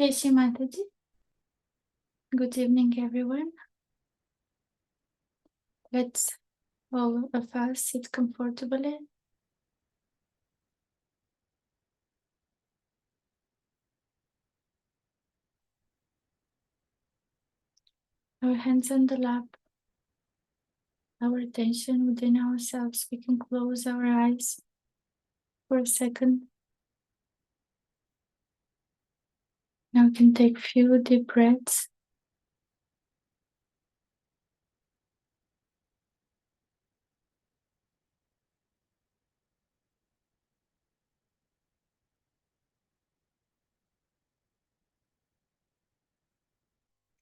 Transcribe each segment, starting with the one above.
Jai Shri Mataji. Good evening, everyone. Let's all of us sit comfortably. Our hands on the lap, our attention within ourselves. We can close our eyes for a second. Now we can take a few deep breaths.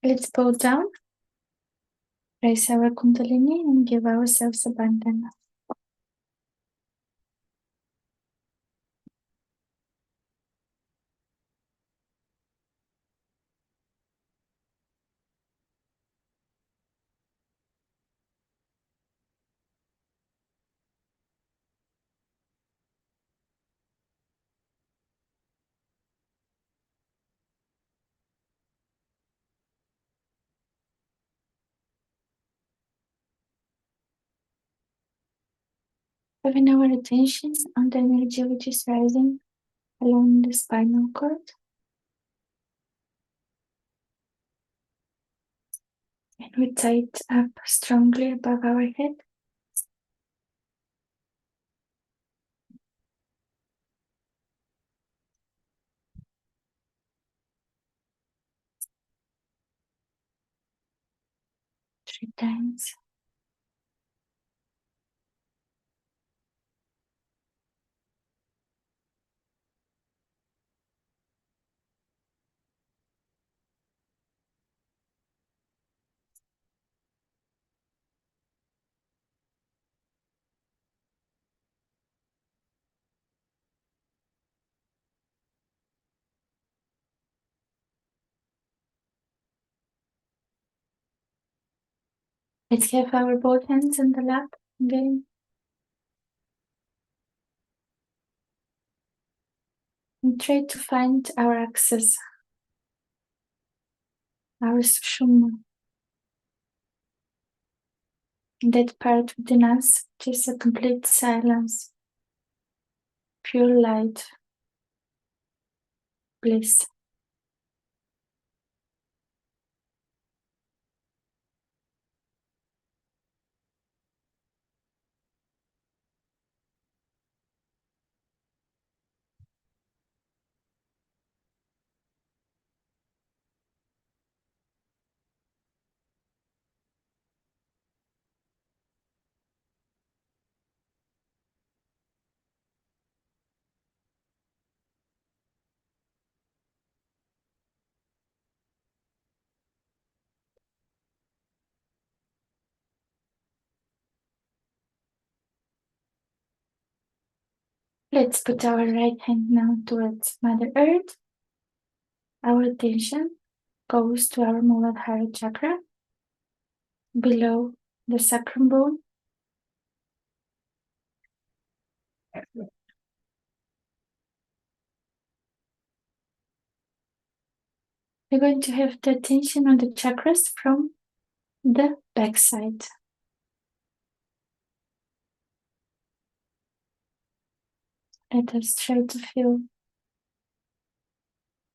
Let's bow down, raise our Kundalini, and give ourselves abandon. Having our attention on the energy which is rising along the spinal cord. And we tie it up strongly above our head. Three times. Let's have our both hands on the lap again. And try to find our access, our sushumna. That part within us, just a complete silence, pure light, bliss. Let's put our right hand now towards Mother Earth. Our attention goes to our Muladhara chakra, below the sacrum bone. We're going to have the attention on the chakras from the backside. Let us try to feel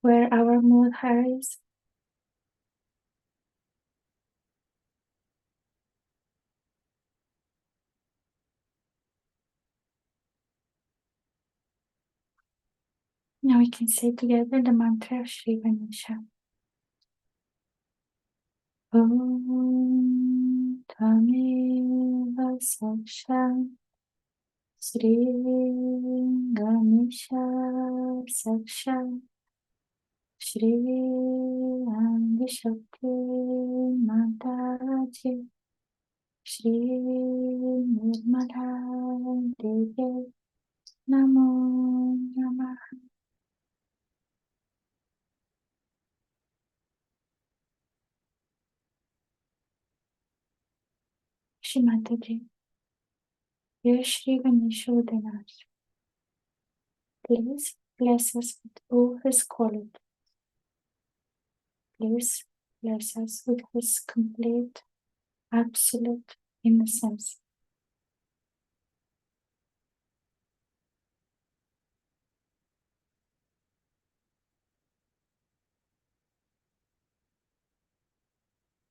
where our Muladhara is. Now we can say together the mantra of Shri Ganesha. Om Tameva Saksha Shri Ganesha Saksha Shri Adi Shakti Mataji Shri Nirmala Devi Namo Namah. Shri Mataji, dear Shri Ganesha Udanas, please bless us with all his qualities. Please bless us with his complete, absolute innocence.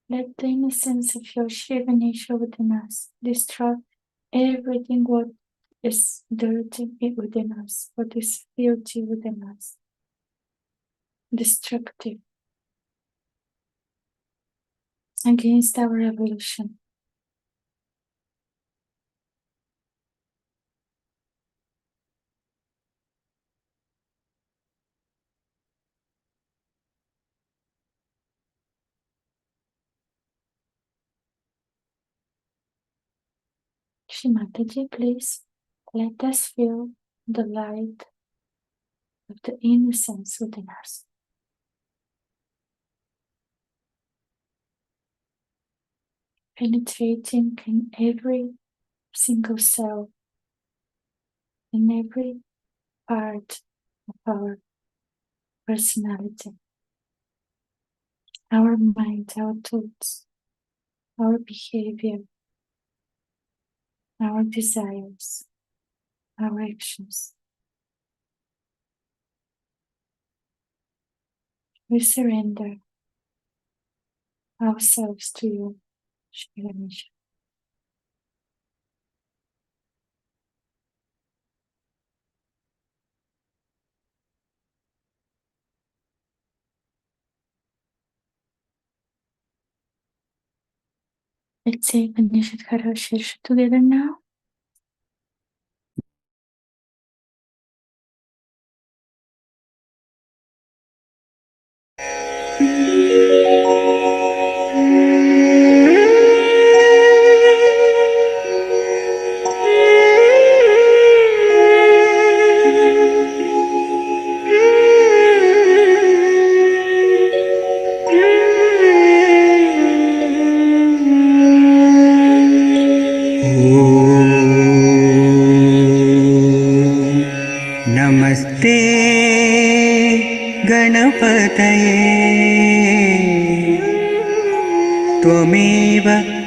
Let the innocence of your Shri Ganesha within us destroy everything what is dirty within us, what is filthy within us, destructive against our evolution. Shri Mataji, please let us feel the light of the innocence within us. Penetrating in every single cell, in every part of our personality, our mind, our thoughts, our behavior, our desires, our actions. We surrender ourselves to you, Shri Ganesha. Let's say Ganeshadhara Shirsha together now.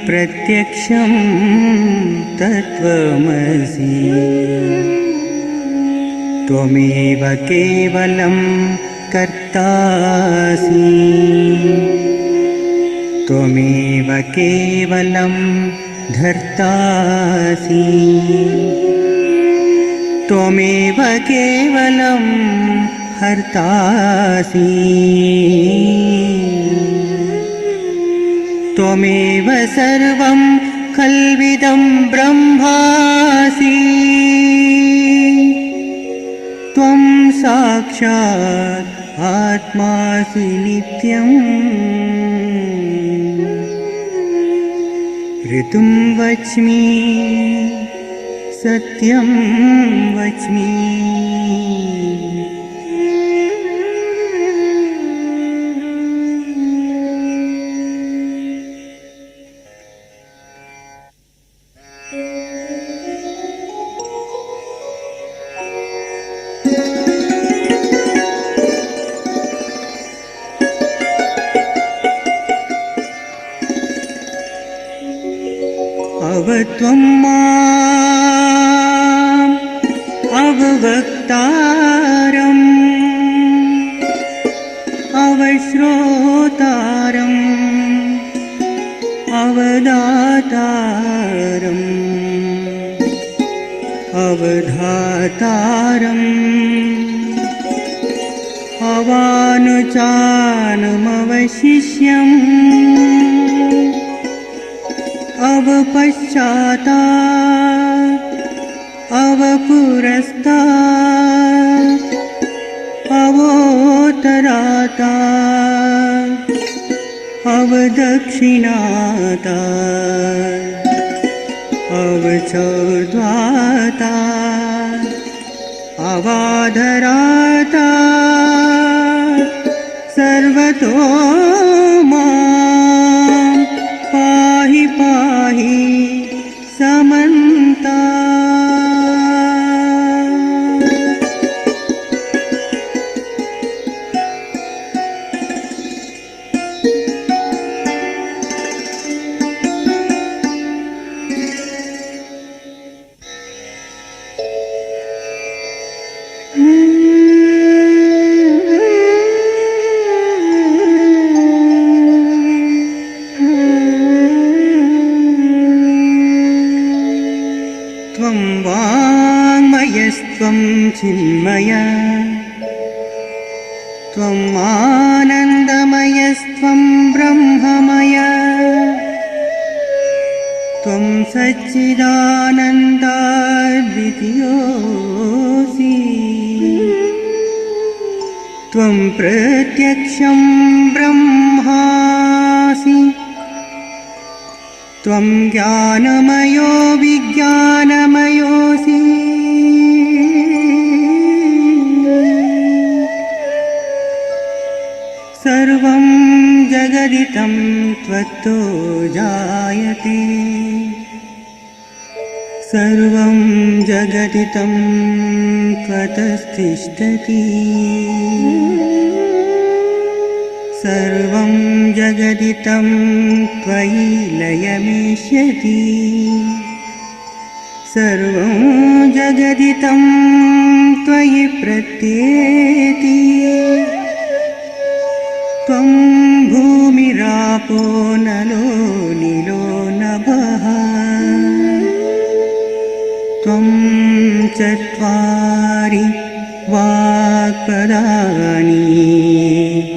प्रत्यक्षं तत्त्वमसि। त्वमेव केवलं कर्तासि। त्वमेव केवलं धर्तासि। त्वमेव केवलं हर्तासि। त्वमेव सर्वं खल्विदं ब्रह्मासि। त्वं साक्षात् आत्मासि नित्यम्। ऋतुं वच्मि सत्यं वच्मि। अवत्वं माम् अववक्तारम् अवश्रोतारम् अवदातारम् अवधातारम् अवानुचानमवशिष्यम् अवपश्चातात् अवपुरस्तात् अवोत्तरातात् अवदक्षिणातात् अवचौर्ध्वातात् अवाधरातात् सर्वतो मां पाहि पाहि समन्तात्। त्वं वाङ्मयस्त्वं चिन्मय। त्वं आनन्दमयस्त्वं ब्रह्ममय। त्वं सच्चिदानन्दाद्वितीयोऽसि। त्वं प्रत्यक्षं ब्रह्मासि। त्वं ज्ञानमयो विज्ञानमयोऽसि। सर्वं जगदितं त्वत्तो जायते। सर्वं जगदितं त्वतस्तिष्ठति। सर्वं जगदितं त्वयि लयमेष्यति। सर्वं जगदितं त्वयि प्रत्येति। त्वं भूमिरापो नलो नीलो नभः। त्वं चत्वारि वाक्पदानि।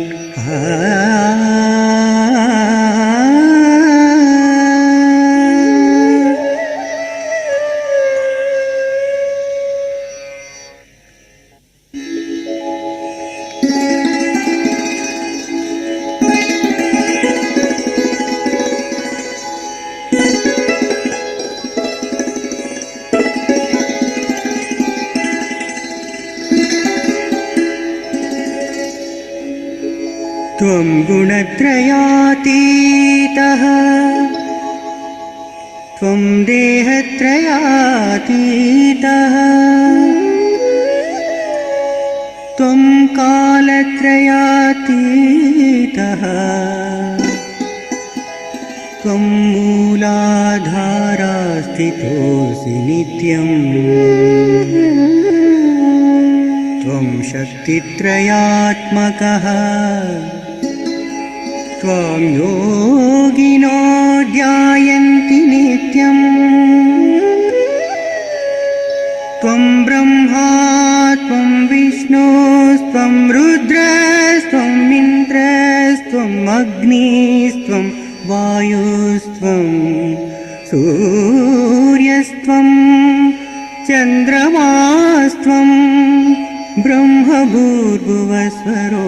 त्वं गुणत्रयातीतः। त्वं देहत्रयातीतः। त्वं कालत्रयातीतः। त्वं मूलाधारास्थितोऽसि नित्यम् त्वं शक्तित्रयात्मकः त्वां योगिनो ध्यायन्ति नित्यम् त्वं ब्रह्मा त्वं विष्णुस्त्वं रुद्रस्त्वम् इन्द्रस्त्वम् अग्निस्त्वं वायुस्त्वं सूर्यस्त्वं चन्द्रमास्त्वं ब्रह्मभूर्भुवस्वरो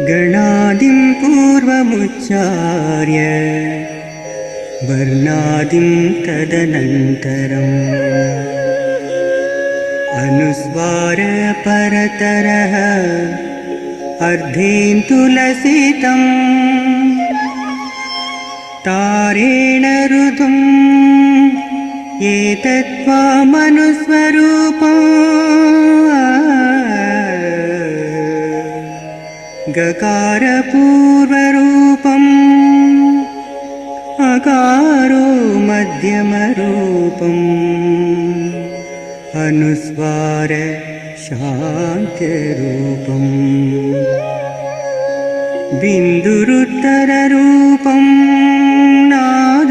गणादिं पूर्वमुच्चार्य वर्णादिं तदनन्तरम् अनुस्वारपरतरः अर्धेन्दुलसितम् तारेण रुदुम् एतत्त्वामनुस्वरूपम् गकारपूर्वरूपम् अकारो मध्यमरूपम् अनुस्वार शान्त्यरूपम् बिन्दुरुत्तररूपम् नादसन्धानम्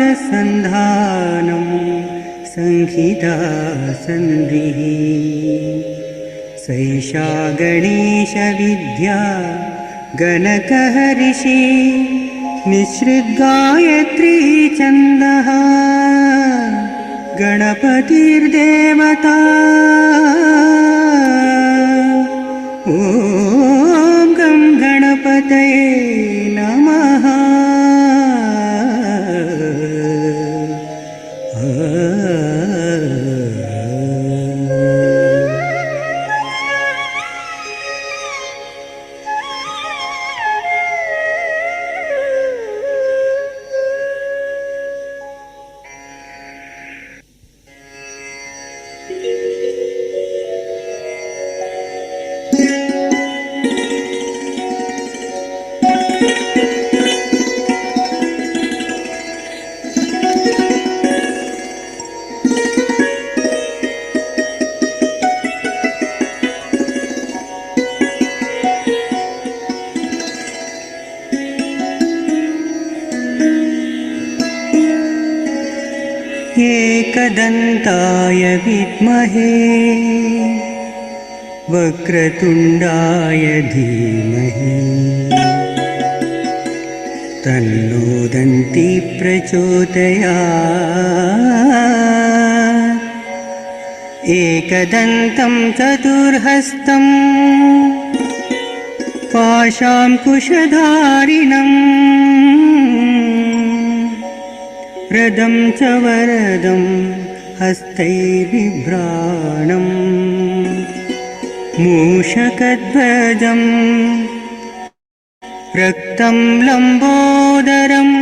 संहिता सन्धिः सैषा गणेशविद्या गणकहर्षि निःसृद्गायत्री छन्दः गणपतिर्देवता ॐ गं गणपतये नमः एकदन्ताय विद्महे वक्रतुण्डाय धीमहि तन्नो दन्ती प्रचोदयात् एकदन्तं चतुर्हस्तं पाशाङ्कुशधारिणम् रदं च वरदं हस्तैर्बिभ्राणम् मूषकध्वजम् रक्तं लम्बोदरम्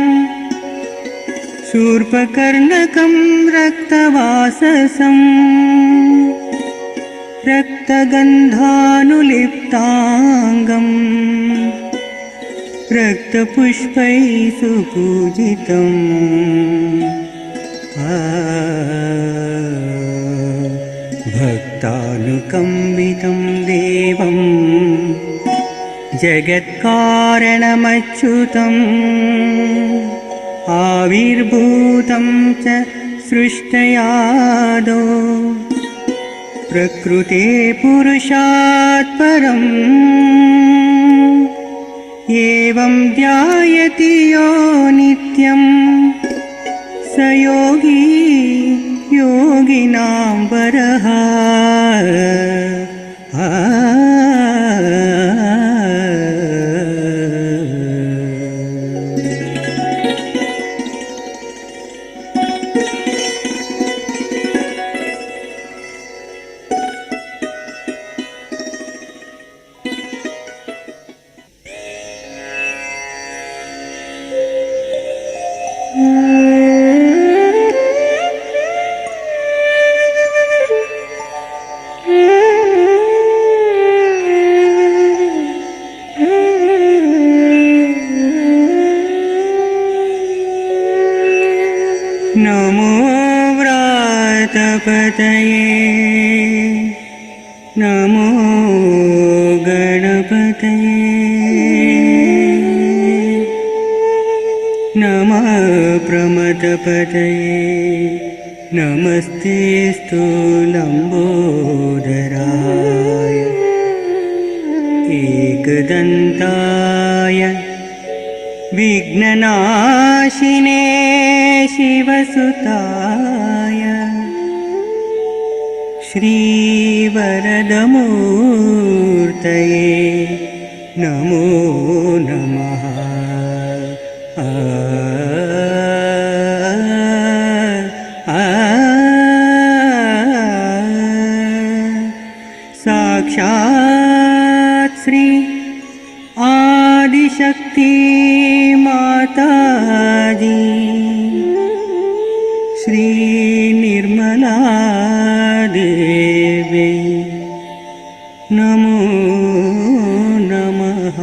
शूर्पकर्णकं रक्तवाससम् रक्तगन्धानुलिप्ताङ्गम् रक्तपुष्पैः सुपूजितम् भक्तानुकम्बितं देवम् जगत्कारणमच्युतम् आविर्भूतं च सृष्टयादौ प्रकृते पुरुषात् परम् एवं ध्यायति यो नित्यं स योगी योगिनां वरः नमो गणपतये नमः प्रमथपतये नमस्तेऽस्तु लम्बोदराय एकदन्ताय विघ्ननाशिने शिवसुताय श्रीवरदमूर्तये नमो नमः आ, आ, साक्षात् श्री आदिशक्ति माताजी श्री निर्मला देवी नमो नमः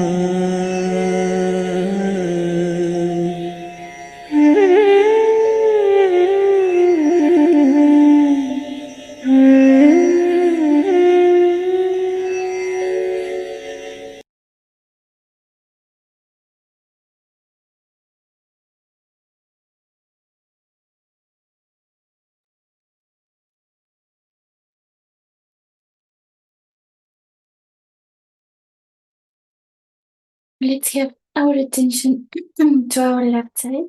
Let's have our attention to our left side,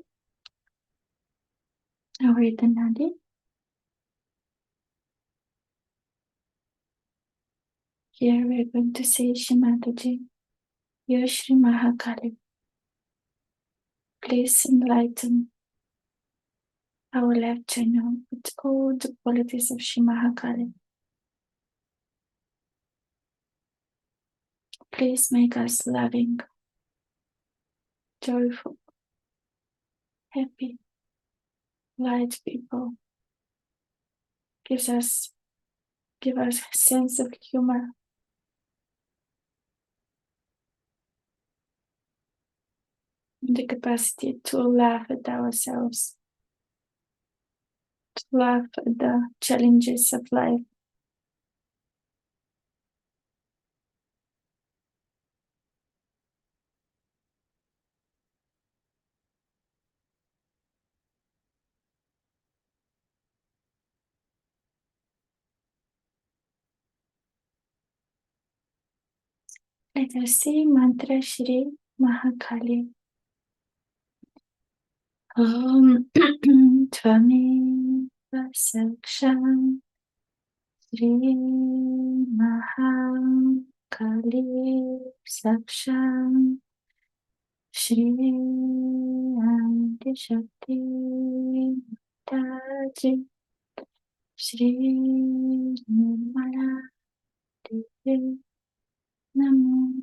our Nadi. Here we're going to say Shimataji, Yoshri Mahakali. Please enlighten our left channel with all the qualities of Shri Mahakali. Please make us loving, joyful, happy, light people. Give us a sense of humor. The capacity to laugh at ourselves, to laugh at the challenges of life. Let us say mantra Shri Mahakali. Om Tvami Vasakshan Shri Mahakali Sakshan Shri Adi Shakti Taji Shri Nirmala Devi Namo.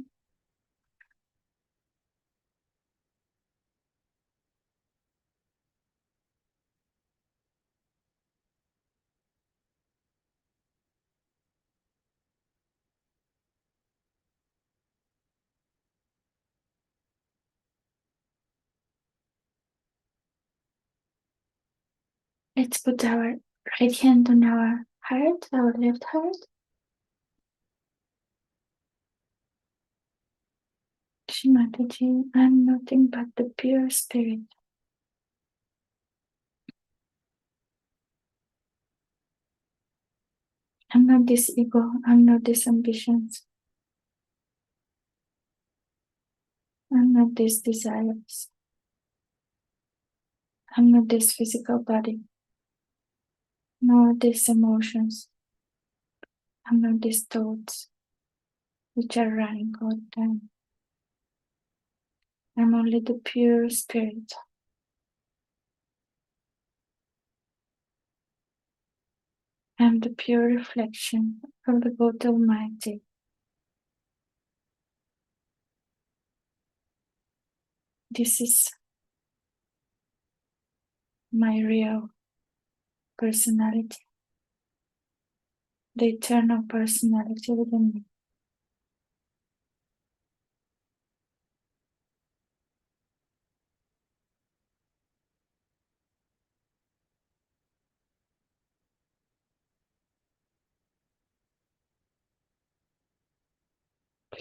Let's put our right hand on our heart, our left heart. Shrimataji, I'm nothing but the pure spirit. I'm not this ego, I'm not these ambitions, I'm not these desires, I'm not this physical body, nor these emotions, I'm not these thoughts which are running all the time. I'm only the pure spirit. I'm the pure reflection of the God Almighty. This is my real personality, the eternal personality within me.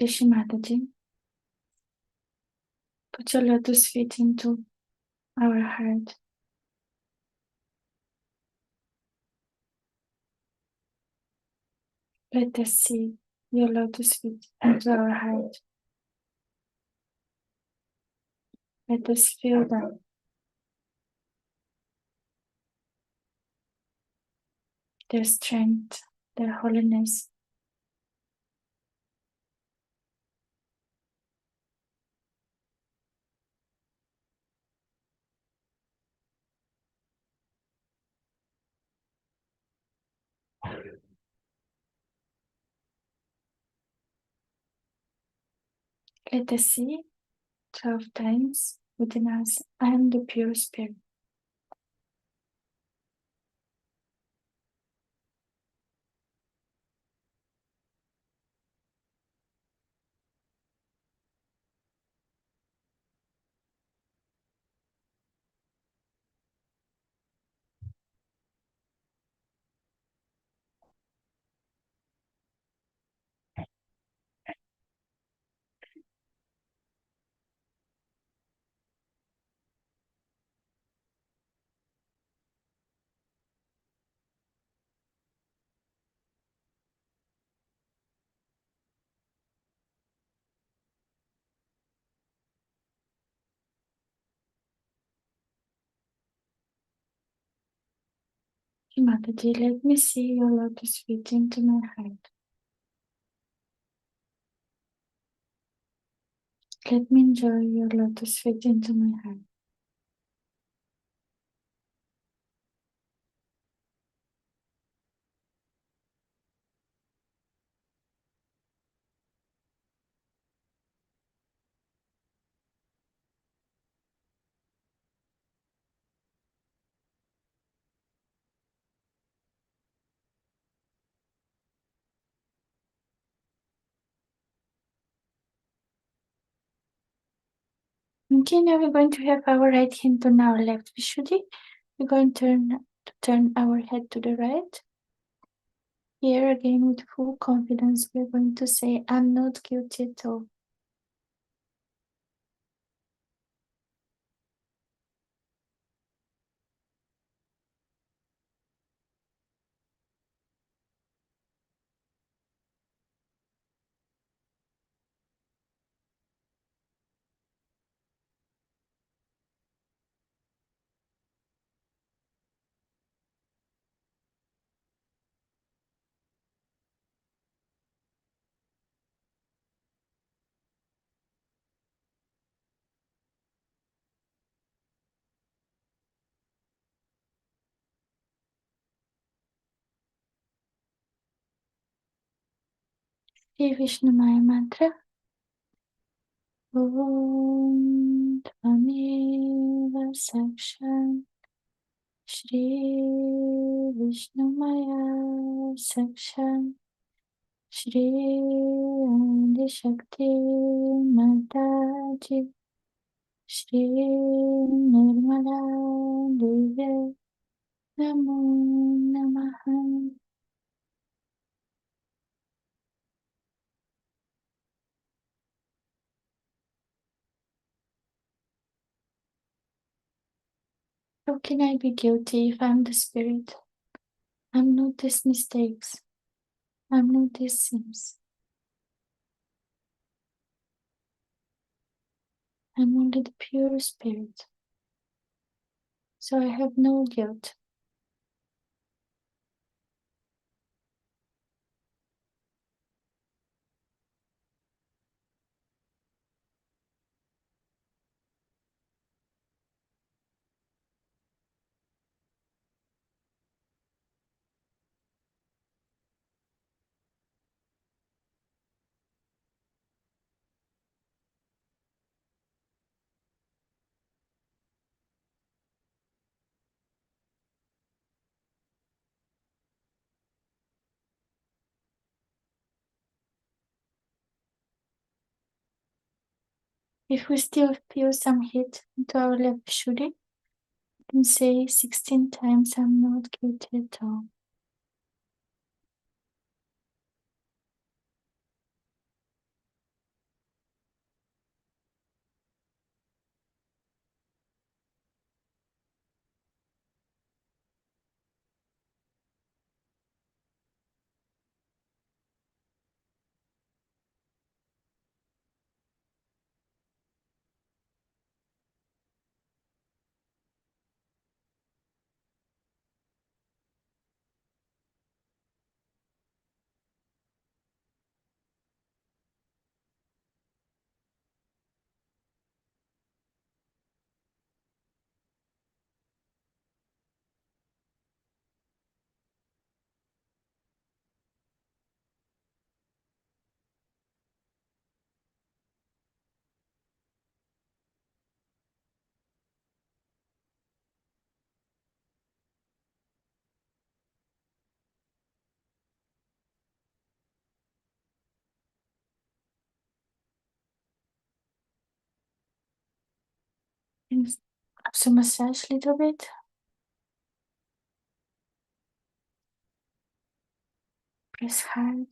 Rishi Mataji, put your lotus feet into our heart. Let us see your lotus feet into our heart. Let us feel them. Their strength, their holiness. Let us see 12 times within us, I am the pure spirit. Mataji, let me see your lotus feet into my heart. Let me enjoy your lotus feet into my heart. Okay, now we're going to have our right hand on our left Vishuddhi. We're going to turn our head to the right. Here again with full confidence, we're going to say, I'm not guilty at all. Shri Vishnu Maya Mantra. Om Tvameva Sakshat Shri Vishnu Maya Sakshat Shri Adi Shakti Mataji Shri Nirmala Divya Namo Namaha. How can I be guilty if I'm the spirit? I'm not these mistakes. I'm not these sins. I'm only the pure spirit. So I have no guilt. If we still feel some heat into our left Vishuddhi, we can say 16 times, I'm not guilty at all. So massage a little bit. Press hard.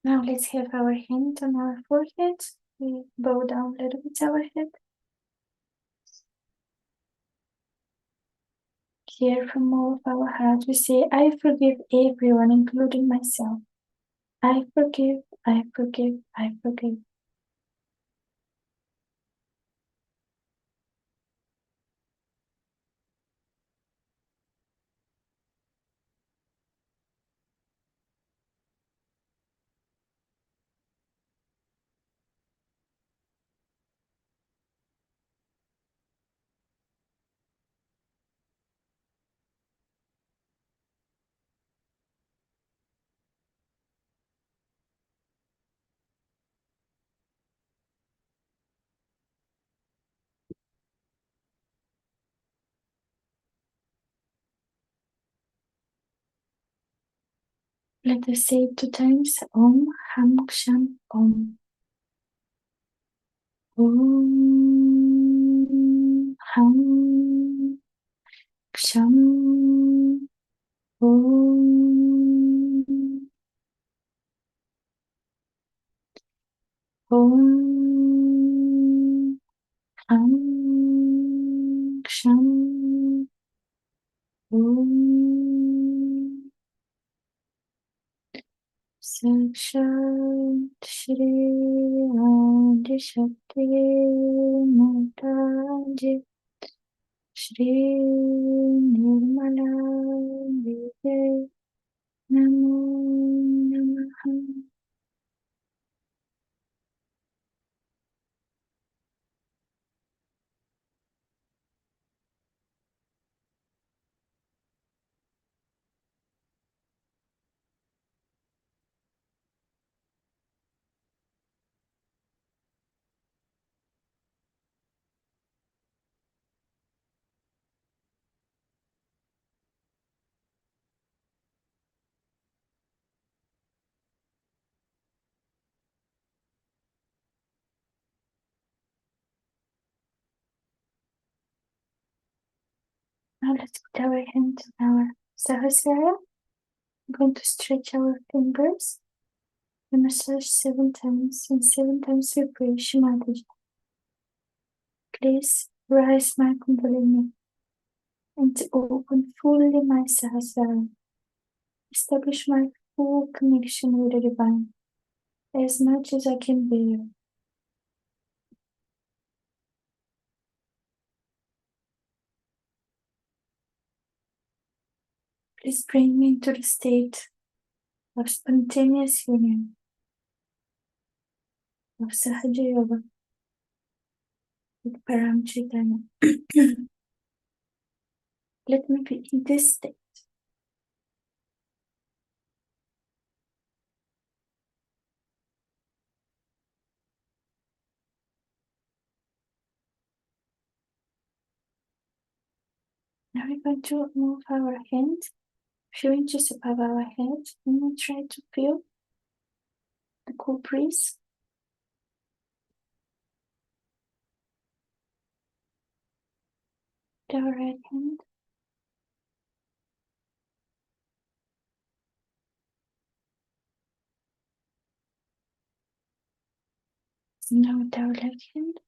Now let's have our hand on our forehead. We bow down a little bit our head. Here from all of our heart we say, I forgive everyone, including myself. I forgive, I forgive, I forgive. Let us say it 2 times. Om Ham Ksham Om. Om Ham Ksham Om. Om Ham Ksham Om. Sakshat Shri Adi Shakti Mataji Shri Nirmala Vijay Namo Namaha. Now let's put our hand on our Sahasrara. I'm going to stretch our fingers and massage 7 times, and 7 times we pray Shimataji. Please rise my Kundalini and open fully my Sahasrara. Establish my full connection with the divine as much as I can bear. Please bring me into the state of spontaneous union of Sahaja Yoga with Param Chaitanya. Let me be in this state. Now we're going to move our hand a few inches above our head and we try to feel the cool breeze. With our right hand. Now with our left hand.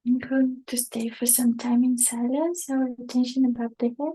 I'm going to stay for some time in silence, our attention above the head.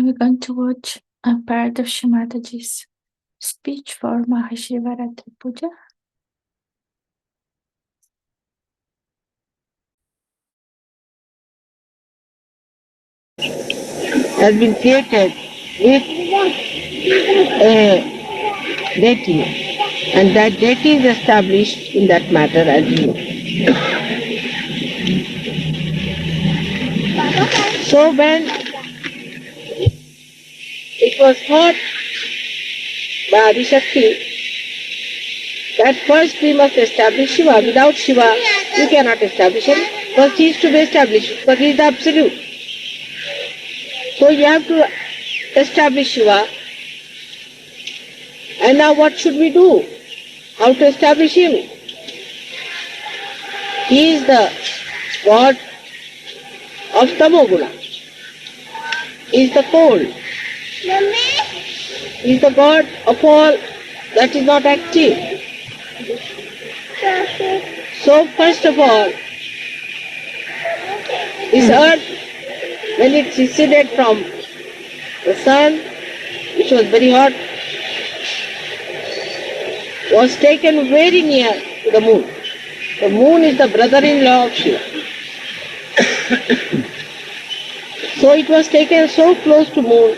Now we're going to watch a part of Shamataji's speech for Mahashivaratri Puja. Has been created with a deity, and that deity is established in that matter as you know. So when it was thought by Adishakti that first we must establish Shiva. Without Shiva, you cannot establish him. First he is to be established because he is the absolute. So you have to establish Shiva. And now what should we do? How to establish him? He is the God of Tamoguna. He is the cold. He is the God of all that is not active. So first of all, this earth, when it receded from the sun, which was very hot, was taken very near to the moon. The moon is the brother-in-law of Shiva. So it was taken so close to moon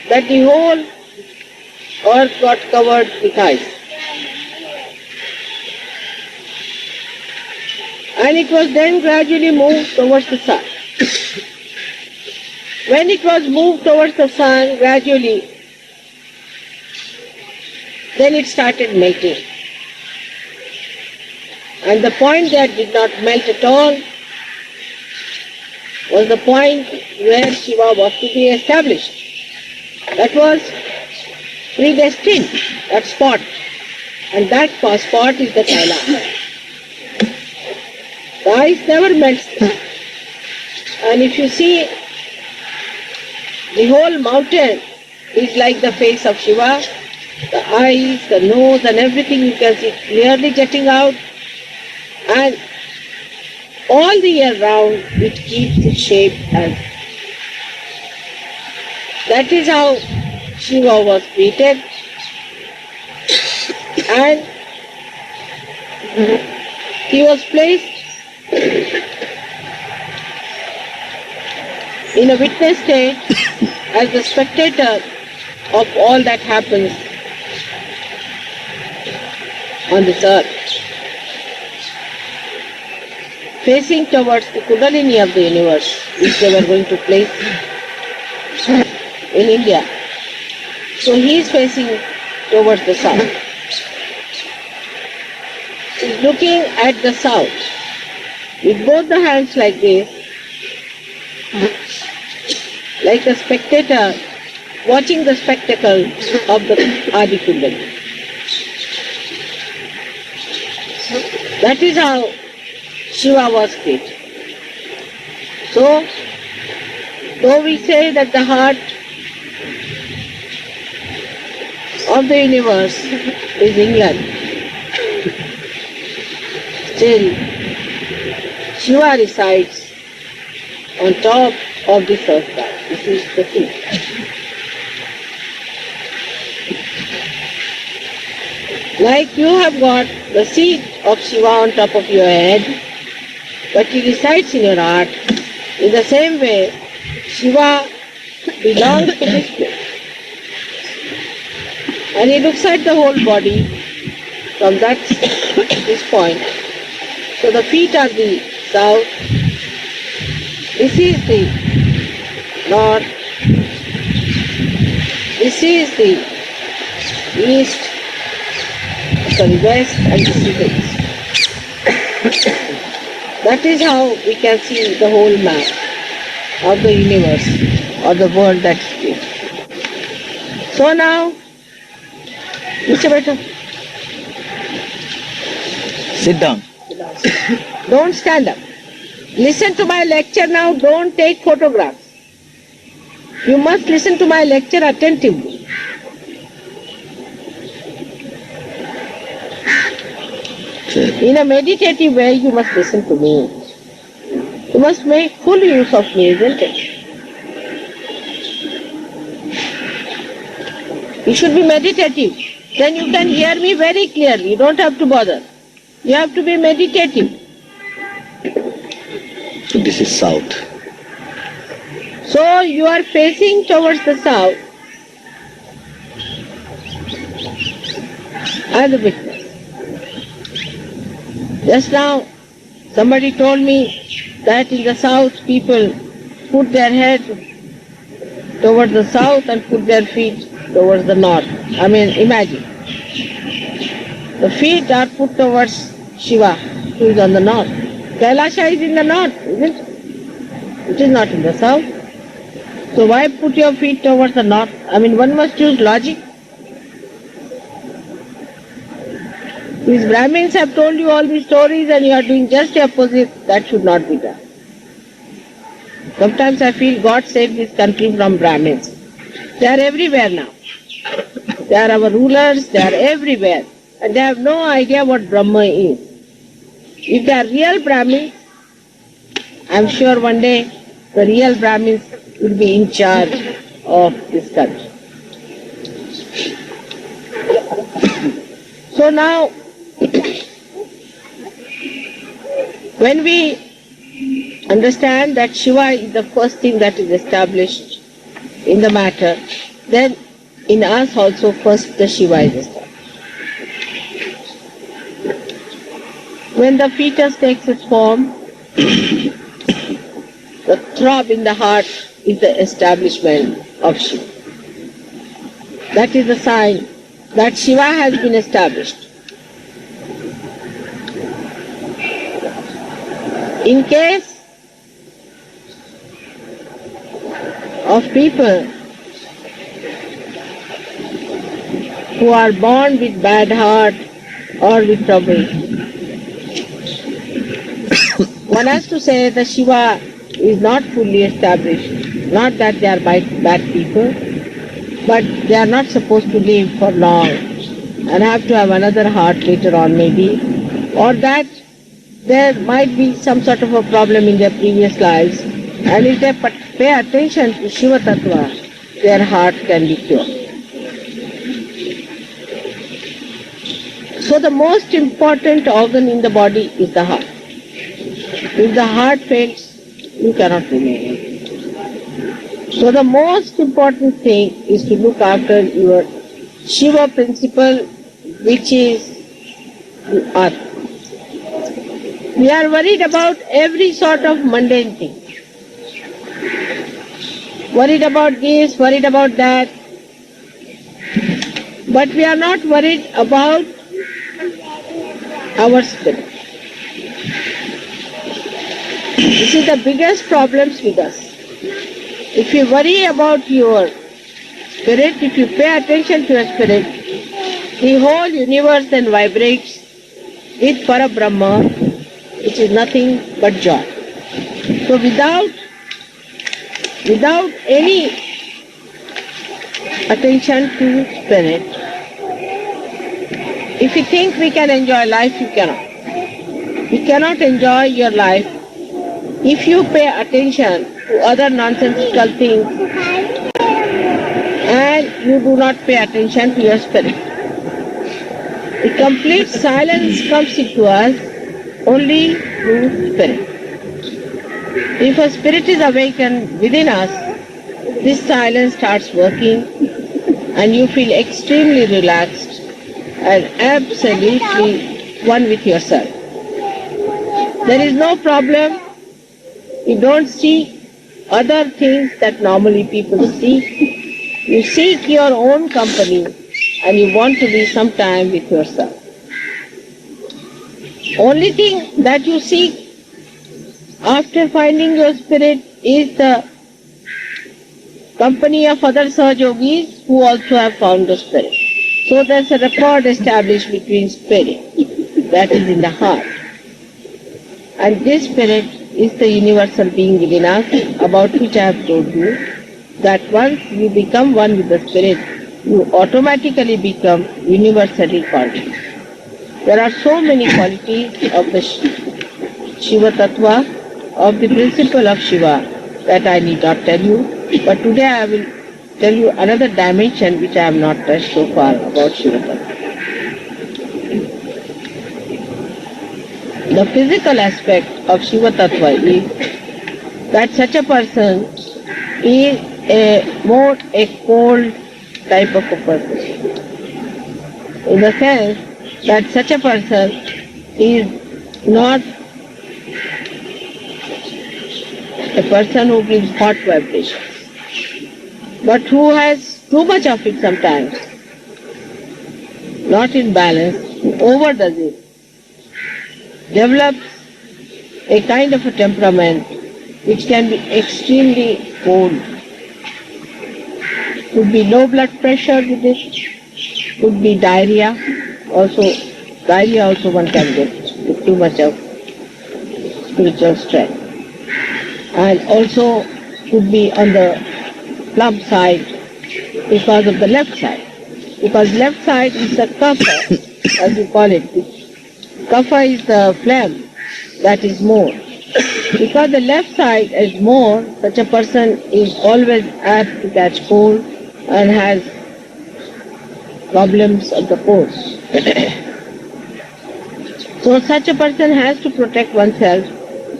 that the whole earth got covered with ice. And it was then gradually moved towards the sun. When it was moved towards the sun gradually, then it started melting. And the point that did not melt at all was the point where Shiva was to be established. That was predestined, that spot. And that spot is the Kailash. The ice never melts. And if you see, the whole mountain is like the face of Shiva. The eyes, the nose and everything you can see clearly jutting out. And all the year round it keeps its shape as. That is how Shiva was created. And he was placed in a witness state as the spectator of all that happens on this earth, facing towards the Kundalini of the universe, which they were going to place in India. So he is facing towards the south. He is looking at the south with both the hands like this, like a spectator watching the spectacle of the Adi Kundalini. That is how Shiva was created. So, though we say that the heart of the universe is England, still Shiva resides on top of this earth. This is the truth. Like you have got the seat of Shiva on top of your head, but he resides in your heart. In the same way, Shiva belongs to this place. And he looks at the whole body from this point. So the feet are the south, this is the north, this is the east, west, and this is the east. That is how we can see the whole map of the universe or the world that is created. So now, Mr. Beta, Sit down. don't stand up. Listen to my lecture now, don't take photographs. You must listen to my lecture attentively. In a meditative way, you must listen to me. You must make full use of me, isn't it? You should be meditative. Then you can hear me very clearly. You don't have to bother. You have to be meditative. So this is south. So you are facing towards the south as a witness. Just now somebody told me that in the south people put their head towards the south and put their feet towards the north. I mean, imagine. The feet are put towards Shiva, who is on the north. Kailasha is in the north, isn't it? It is not in the south. So why put your feet towards the north? I mean, one must use logic. These Brahmins have told you all these stories and you are doing just the opposite. That should not be done. Sometimes I feel God save this country from Brahmins. They are everywhere now. They are our rulers, they are everywhere. And they have no idea what Brahma is. If they are real Brahmins, I am sure one day the real Brahmins will be in charge of this country. So now, when we understand that Shiva is the first thing that is established in the matter, then in us also first the Shiva is established. When the fetus takes its form, the throb in the heart is the establishment of Shiva. That is the sign that Shiva has been established. In case of people who are born with bad heart or with trouble, one has to say that Shiva is not fully established. Not that they are bad people, but they are not supposed to live for long and have to have another heart later on maybe, or that there might be some sort of a problem in their previous lives, and if they pay attention to Shiva Tattva, their heart can be cured. So the most important organ in the body is the heart. If the heart fails, you cannot remain. So the most important thing is to look after your Shiva principle, which is the earth. We are worried about every sort of mundane thing. Worried about this, worried about that. But we are not worried about our spirit. This is the biggest problems with us. If you worry about your spirit, if you pay attention to your spirit, the whole universe then vibrates with Parabrahma, which is nothing but joy. So without any attention to spirit, if you think we can enjoy life, you cannot. You cannot enjoy your life if you pay attention to other nonsensical things and you do not pay attention to your spirit. The complete silence comes into us only through spirit. If a spirit is awakened within us, this silence starts working and you feel extremely relaxed and absolutely one with yourself. There is no problem. You don't see other things that normally people seek. You seek your own company and you want to be sometime with yourself. Only thing that you seek after finding your spirit is the company of other Sahajogis who also have found the spirit. So there's a rapport established between spirit that is in the heart. And this spirit is the universal being within us, about which I have told you, that once you become one with the spirit, you automatically become universally conscious. There are so many qualities of the Shiva Tattva, of the principle of Shiva, that I need not tell you, but today I will tell you another dimension which I have not touched so far about Shiva Tattva. The physical aspect of Shiva Tattva is that such a person is more a cold type of a person. In the sense that such a person is not a person who gives hot vibrations, but who has too much of it sometimes, not in balance, overdoes it, develops a kind of a temperament which can be extremely cold. Could be low blood pressure with it, could be diarrhea. Diarrhea also one can get with too much of spiritual stress. And also could be on the plump side because of the left side. Because left side is the kapha, as you call it. Kapha is the phlegm that is more. Because the left side is more, such a person is always apt to catch cold and has problems of the pores. So such a person has to protect oneself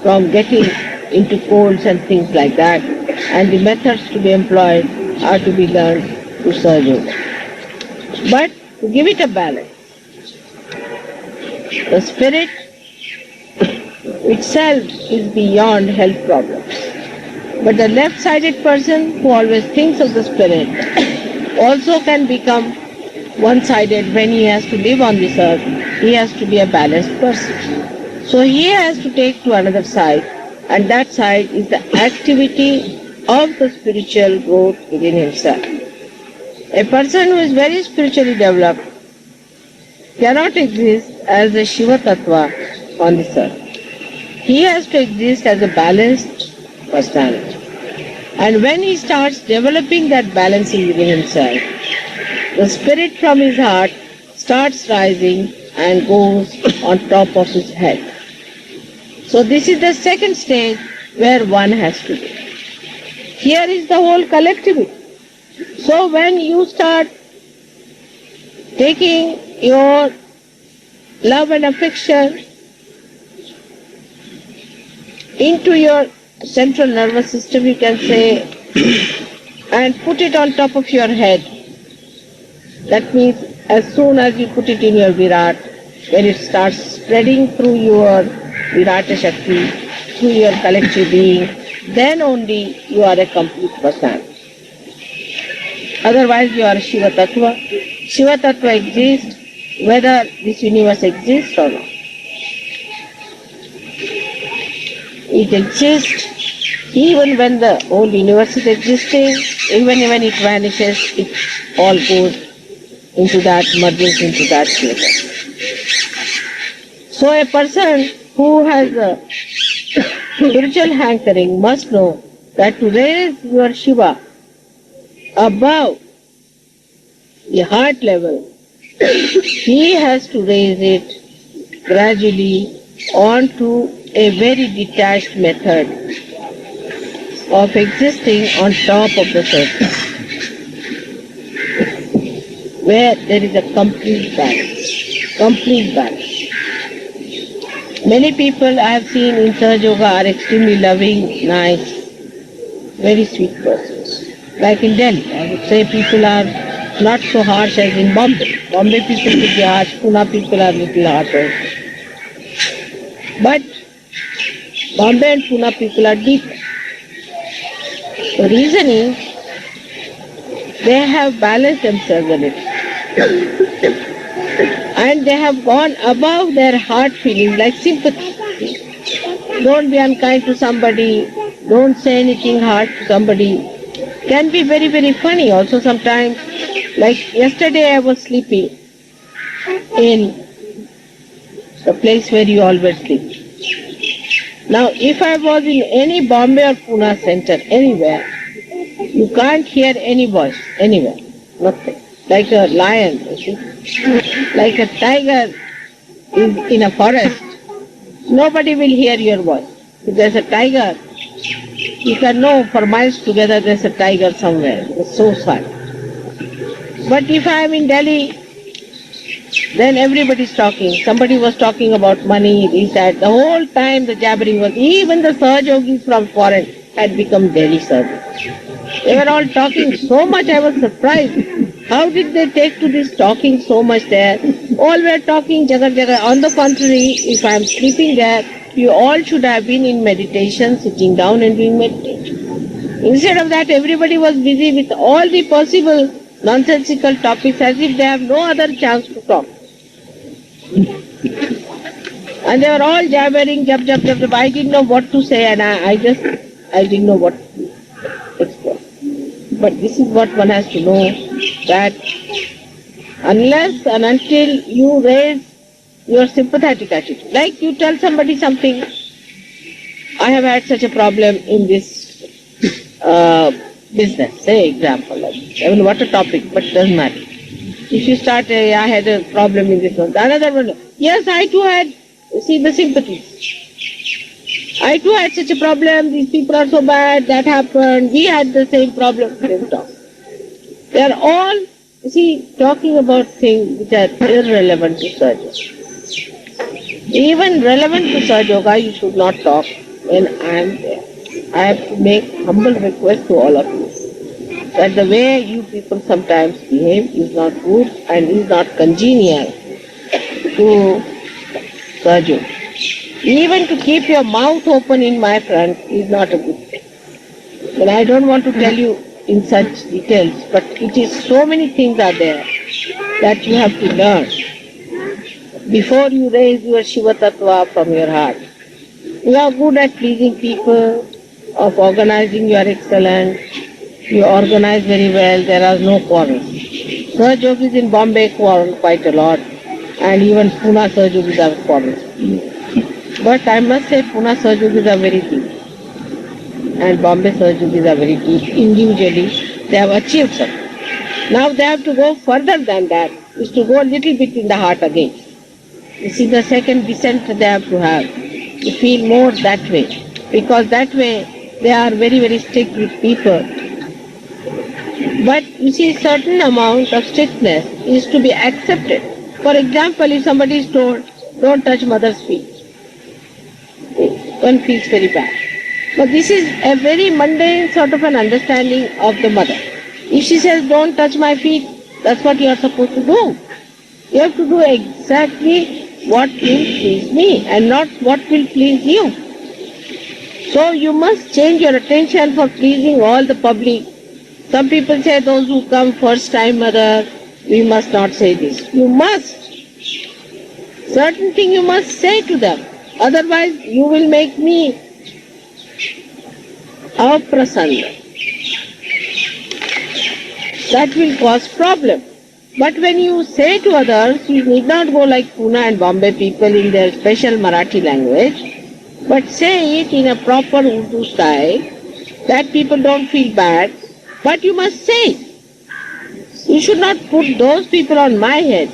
from getting into colds and things like that, and the methods to be employed are to be learned to serve it. But to give it a balance, the spirit itself is beyond health problems. But the left-sided person who always thinks of the spirit also can become one-sided when he has to live on this earth. He has to be a balanced person. So he has to take to another side, and that side is the activity of the spiritual growth within himself. A person who is very spiritually developed cannot exist as a Shiva Tattva on this earth. He has to exist as a balanced personality. And when he starts developing that balancing within himself, the spirit from his heart starts rising and goes on top of his head. So this is the second stage where one has to be. Here is the whole collectivity. So when you start taking your love and affection into your central nervous system, you can say, and put it on top of your head. That means as soon as you put it in your Virat, when it starts spreading through your Virata Shakti, through your collective being, then only you are a complete person. Otherwise you are Shiva Tattva. Shiva Tattva exists whether this universe exists or not. It exists even when the whole universe is existing, even when it vanishes, it all goes into that, merges into that Shiva Tattva. So a person who has a spiritual hankering must know that to raise your Shiva above the heart level, he has to raise it gradually onto a very detached method of existing on top of the surface, where there is a complete balance. Complete balance. Many people I have seen in Sahaja Yoga are extremely loving, nice, very sweet persons. Like in Delhi, I would say people are not so harsh as in Bombay. Bombay people could be harsh, Pune people are little harsh also. But Bombay and Pune people are deep. The reason is they have balanced themselves a little. And they have gone above their heart feeling like sympathy. Don't be unkind to somebody, don't say anything hard to somebody. Can be very, very funny also sometimes. Like yesterday I was sleeping in the place where you always sleep. Now if I was in any Bombay or Pune center, anywhere, you can't hear any voice, anywhere, nothing. Like a lion, you see. Like a tiger is in a forest, nobody will hear your voice. If there's a tiger You can know for miles together there's a tiger somewhere. It's so sad. But if I am in Delhi, then everybody's talking. Somebody was talking about money, this, that. The whole time the jabbering was, even the Sahajogis from foreign had become Delhi Sahajogis. They were all talking so much, I was surprised. How did they take to this talking so much there? All were talking jagar jagar. On the contrary, if I am sleeping there, you all should have been in meditation, sitting down and doing meditation. Instead of that, everybody was busy with all the possible nonsensical topics as if they have no other chance to talk. And they were all jabbering, jab, jab, jab, jab. I didn't know what to say and I didn't know what to explain. But this is what one has to know, that unless and until you raise your sympathetic attitude, like you tell somebody something, I have had such a problem in this business, say example, like I mean what a topic, but it doesn't matter. If you start, I had a problem in this one, the another one, yes, I too had, see the sympathies. I too had such a problem, these people are so bad, that happened, we had the same problem, same talk. They are all, you see, talking about things which are irrelevant to Sahaja. Even relevant to Sahaja Yoga, you should not talk when I am there. I have to make humble request to all of you that the way you people sometimes behave is not good and is not congenial to Sahaja. Even to keep your mouth open in my front is not a good thing. But I don't want to tell you in such details, but it is so many things are there that you have to learn before you raise your Shiva Tattva from your heart. You are good at pleasing people, of organizing, you are excellent, you organize very well, there are no quarrels. Sahajogis in Bombay quarrel quite a lot, and even Pune Sahajogis are quarrels. But I must say Pune Sahajogis are very deep, and Bombay Sahajogis are very deep. Individually, they have achieved something. Now they have to go further than that, is to go a little bit in the heart again. You see, the second descent they have to feel more that way, because that way they are very, very strict with people. But you see, certain amount of strictness is to be accepted. For example, if somebody is told, don't touch mother's feet, one feels very bad. But this is a very mundane sort of an understanding of the mother. If she says, don't touch my feet, that's what you are supposed to do. You have to do exactly what will please me and not what will please you. So you must change your attention for pleasing all the public. Some people say those who come first time, mother, we must not say this. You must. Certain thing you must say to them. Otherwise you will make me aprasanna. That will cause problem. But when you say to others, you need not go like Pune and Bombay people in their special Marathi language, but say it in a proper Urdu style, that people don't feel bad, but you must say it. You should not put those people on my head.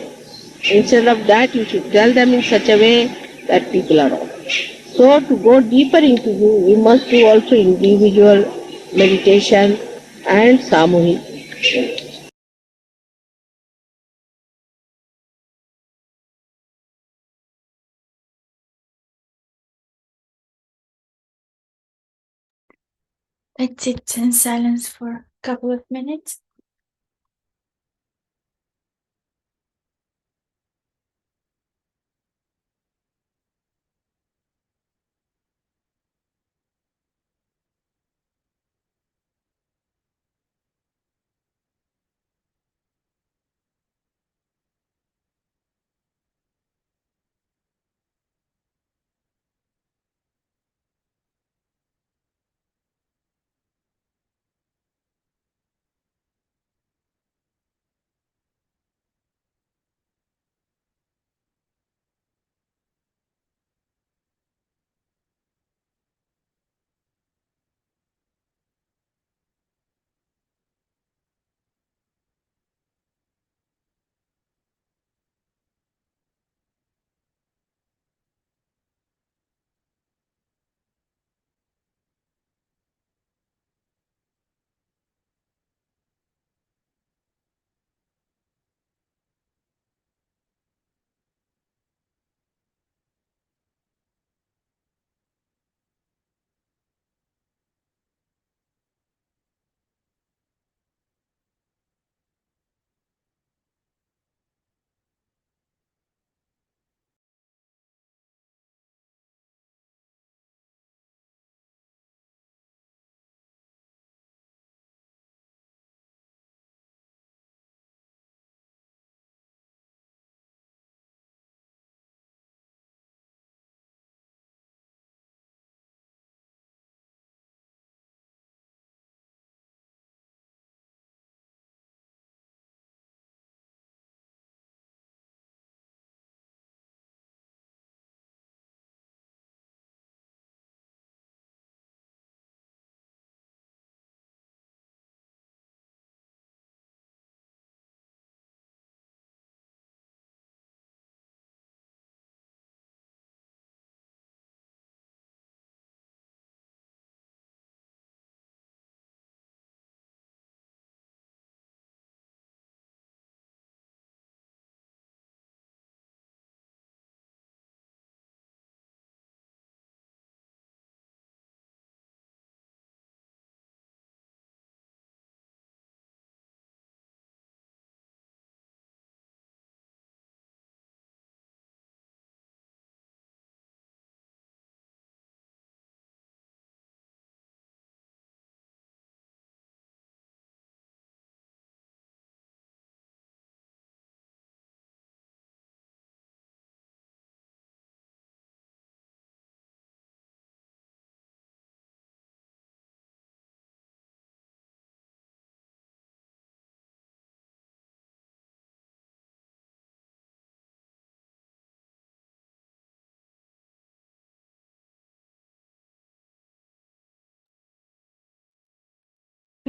Instead of that, you should tell them in such a way that people are wrong. So to go deeper into you, we must do also individual meditation and samuhik. Let's sit in silence for a couple of minutes.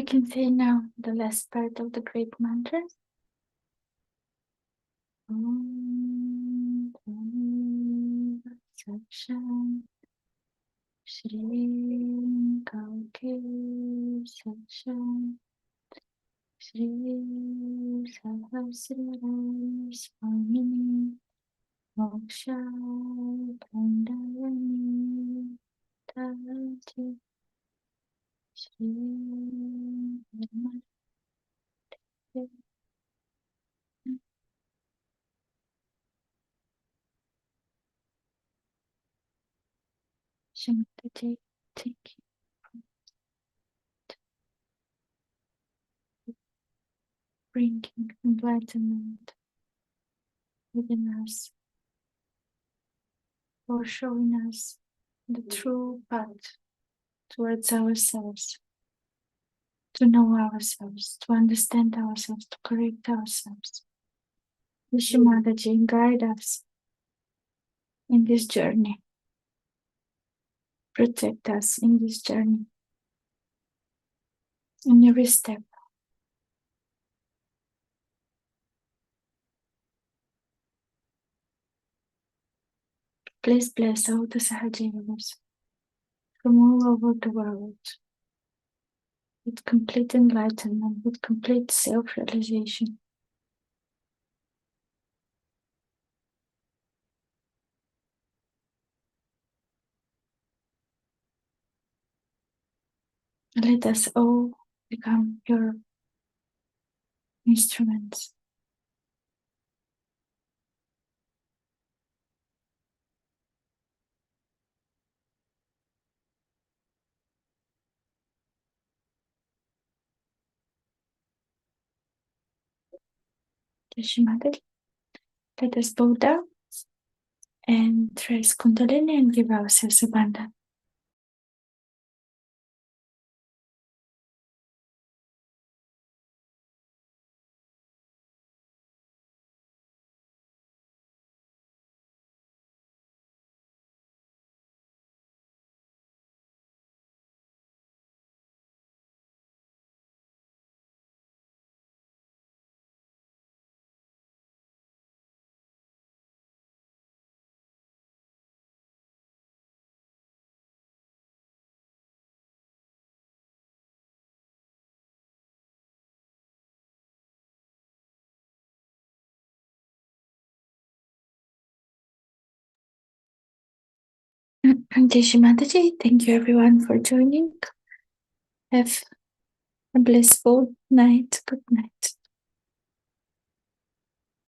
We can say now the last part of the great mantra. Om Satsang Shri Kauke Satsang Shri Sahasrara Swamini Moksha Pandavani Tati Shri Nirmala Shamataji, thank you for bringing enlightenment within us, for showing us the true path towards ourselves, to know ourselves, to understand ourselves, to correct ourselves. Vishwamataji, guide us in this journey, protect us in this journey, in every step. Please bless all the Sahajivas from all over the world with complete enlightenment, with complete self-realization. Let us all become your instruments. Yashimadri, let us bow down and trace Kundalini and give ourselves abundance. Yashimadri, thank you everyone for joining. Have a blissful night. Good night.